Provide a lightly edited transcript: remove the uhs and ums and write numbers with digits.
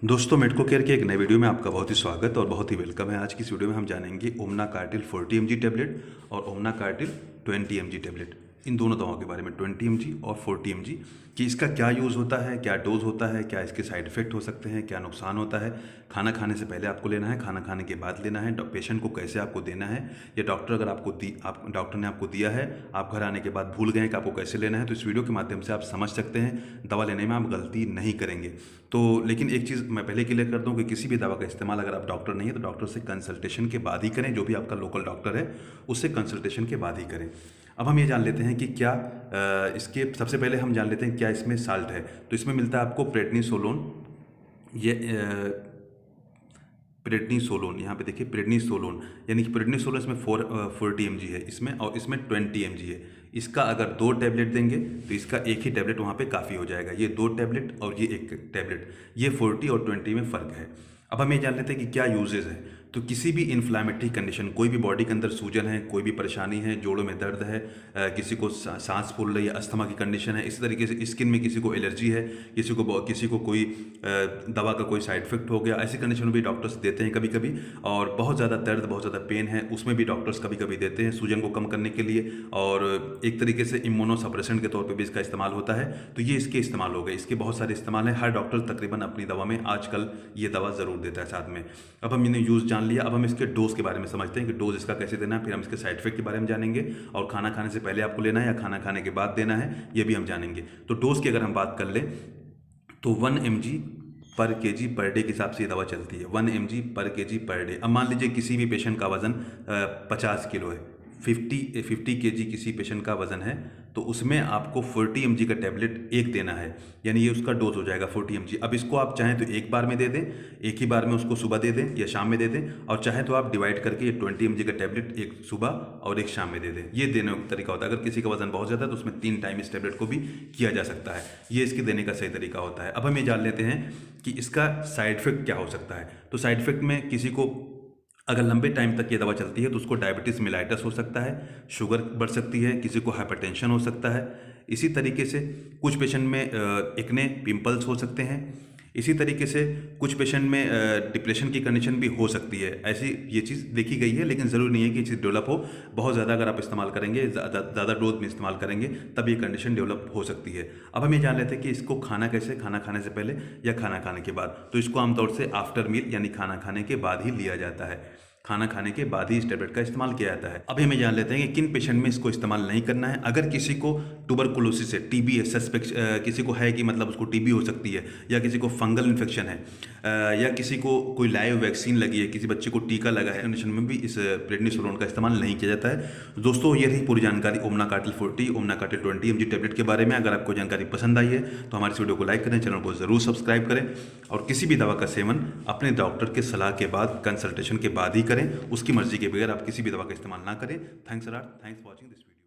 दोस्तों, मेडको केयर के एक नए वीडियो में आपका बहुत ही स्वागत और बहुत ही वेलकम है। आज की इस वीडियो में हम जानेंगे ओमना कार्टिल 40 mg टैबलेट और ओमना कार्टिल 20 mg टैबलेट, इन दोनों दवाओं के बारे में 20 mg और 40 mg कि इसका क्या यूज़ होता है, क्या डोज होता है, क्या इसके साइड इफ़ेक्ट हो सकते हैं, क्या नुकसान होता है, खाना खाने से पहले आपको लेना है, खाना खाने के बाद लेना है, पेशेंट को कैसे आपको देना है, या डॉक्टर अगर डॉक्टर ने आपको दिया है, आप घर आने के बाद भूल गए कि आपको कैसे लेना है, तो इस वीडियो के माध्यम से आप समझ सकते हैं, दवा लेने में आप गलती नहीं करेंगे। तो लेकिन एक चीज़ मैं पहले क्लियर कर दूं कि किसी भी दवा का इस्तेमाल अगर आप डॉक्टर नहीं है तो डॉक्टर से कंसल्टेशन के बाद ही करें, जो भी आपका लोकल डॉक्टर है उससे कंसल्टेशन के बाद ही करें। अब हम ये जान लेते हैं कि क्या इसके सबसे पहले हम जान लेते हैं क्या इसमें साल्ट है। तो इसमें मिलता है आपको प्रेडनिसोलोन, ये प्रेडनिसोलोन, यहाँ पे देखिए प्रेडनिसोलोन, यानी कि प्रेडनिसोलोन इसमें 40 mg है इसमें, और इसमें 20 mg है। इसका अगर 2 टैबलेट देंगे तो इसका एक ही टैबलेट वहाँ पे काफ़ी हो जाएगा। ये 2 टैबलेट और ये 1 टैबलेट, ये 40 और 20 में फ़र्क है। अब हम ये जान लेते हैं कि क्या यूजेज है। तो किसी भी इन्फ्लामेटरी कंडीशन, कोई भी बॉडी के अंदर सूजन है, कोई भी परेशानी है, जोड़ों में दर्द है, किसी को सांस फूल रही है, अस्थमा की कंडीशन है, इसी तरीके से स्किन में किसी को एलर्जी है, किसी को कोई दवा का कोई साइड इफेक्ट हो गया, ऐसी कंडीशन में भी डॉक्टर्स देते हैं कभी कभी। और बहुत ज़्यादा दर्द, बहुत ज़्यादा पेन है, उसमें भी डॉक्टर्स कभी कभी देते हैं सूजन को कम करने के लिए, और एक तरीके से इम्यूनोसप्रेसेंट के तौर पर भी इसका इस्तेमाल होता है। तो ये इसके इस्तेमाल हो गए, इसके बहुत सारे इस्तेमाल हैं। हर डॉक्टर तकरीबन अपनी दवा में आजकल ये दवा ज़रूर देता है साथ में। अब हम इन्हें यूज़ जान लिया, अब हम इसके डोज के बारे में समझते हैं कि डोज इसका कैसे देना है, फिर हम इसके साइड इफेक्ट के बारे में जानेंगे, और खाना खाने से पहले आपको लेना है या खाना खाने के बाद देना है ये भी हम जानेंगे। तो डोज की अगर हम बात कर लें तो 1 mg पर केजी पर डे के हिसाब से ये दवा चलती है। 1 mg पर केजी पर डे। अब मान लीजिए किसी भी पेशेंट का वज़न 50 किलो है, 50 kg किसी पेशेंट का वज़न है, तो उसमें आपको 40 mg का टैबलेट एक देना है, यानी ये उसका डोज हो जाएगा 40 mg। अब इसको आप चाहें तो एक बार में दे दें, एक ही बार में उसको सुबह दे दें या शाम में दे दें, और चाहे तो आप डिवाइड करके ये 20 mg का टैबलेट एक सुबह और एक शाम में दे दें। ये देने का तरीका होता है। अगर किसी का वजन बहुत ज़्यादा है तो उसमें 3 टाइम इस टैबलेट को भी किया जा सकता है। ये इसके देने का सही तरीका होता है। अब हम ये जान लेते हैं कि इसका साइड इफेक्ट क्या हो सकता है। तो साइड इफेक्ट में किसी को अगर लंबे टाइम तक ये दवा चलती है तो उसको डायबिटीज़ मेलाइटस हो सकता है, शुगर बढ़ सकती है, किसी को हाइपरटेंशन हो सकता है। इसी तरीके से कुछ पेशेंट में एक्ने, पिंपल्स हो सकते हैं। इसी तरीके से कुछ पेशेंट में डिप्रेशन की कंडीशन भी हो सकती है। ऐसी ये चीज़ देखी गई है, लेकिन ज़रूरी नहीं है कि ये चीज़ डेवलप हो। बहुत ज़्यादा अगर आप इस्तेमाल करेंगे, ज़्यादा डोज में इस्तेमाल करेंगे, तब ये कंडीशन डेवलप हो सकती है। अब हम ये जान लेते हैं कि इसको खाना कैसे, खाना खाने से पहले या खाना खाने के बाद। तो इसको आमतौर से आफ्टर मील यानी खाना खाने के बाद ही लिया जाता है। खाना खाने के बाद ही इस टैबलेट का इस्तेमाल किया जाता है। अभी हमें जान लेते हैं कि किन पेशेंट में इसको इस्तेमाल नहीं करना है। अगर किसी को ट्यूबरकुलोसिस है, टीबी है, सस्पेक्ट किसी को है कि मतलब उसको टीबी हो सकती है, या किसी को फंगल इन्फेक्शन है, या किसी को कोई लाइव वैक्सीन लगी है, किसी बच्चे को टीका लगा है, कंडीशन में भी इस प्रेडनिसोलोन का इस्तेमाल नहीं किया जाता है। दोस्तों, ये रही पूरी जानकारी ओमना कार्टिल 40, ओमना कार्टिल 20 mg टैबलेट के बारे में। अगर आपको जानकारी पसंद आई है तो हमारे इस वीडियो को लाइक करें, चैनल को जरूर सब्सक्राइब करें, और किसी भी दवा का सेवन अपने डॉक्टर के सलाह के बाद, कंसल्टेशन के बाद ही करें। उसकी मर्जी के बगैर आप किसी भी दवा का इस्तेमाल ना करें। Thanks a lot, thanks for watching this video.